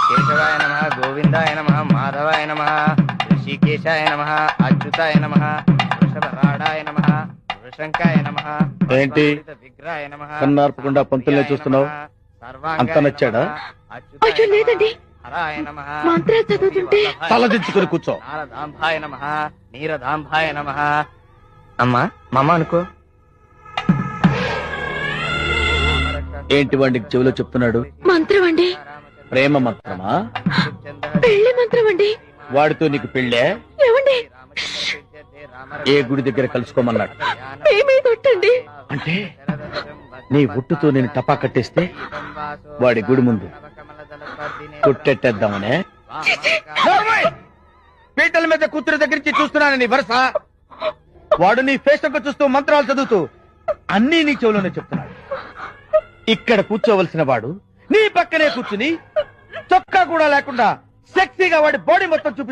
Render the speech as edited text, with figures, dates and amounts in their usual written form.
కేశవాయ నమః గోవిందాయ నమః మాధవాయ నమః ఋషికేశాయ నమః అచ్యుతాయ నమః వృషభరాడాయ నమః వృషంకాయ నమః ఏంటి విగ్రహాయ నమః కన్నార్పకుండా పంతుల్నే చూస్తున్నావు? అంత నచ్చాడా? అయ్యో లేదండి, హరాయ నమః మంత్రాలు చదువుతుంటే తలదించుకుని కూర్చో. నారదాంభాయ నమః నీరదాంభాయ నమః. అమ్మా మమ్మ అనుకో. ఏంటి వాడికి చెవిలో చెప్తున్నాడు? మంత్రం అండి. ప్రేమ మంత్రమా? పెళ్లి మంత్రం అండి. వాడితో నీకు పెళ్ళే? ఏమండి, ఏ గుడి దగ్గర కలుసుకోమన్నాడు? మీ మీద ఒట్టండి. అంటే నీ ఒట్టుతో నేను టపా కట్టేస్తే వాడి గుడి ముందు కొట్టెట్టేద్దామనే? పీటల మీద కూతురు దగ్గర నుంచి చూస్తున్నాను నీ వరుస. వాడు నీ ఫేస్బుక్ చూస్తూ మంత్రాలు చదువుతూ అన్నీ నీ చెవులోనే చెప్తున్నాడు. ఇక్కడ కూర్చోవలసిన వాడు నీ పక్కనే కూర్చుని చొక్కా కూడా లేకుండా సెక్సీగా వాడి బాడీ మొత్తం చూపిస్తున్నాడు.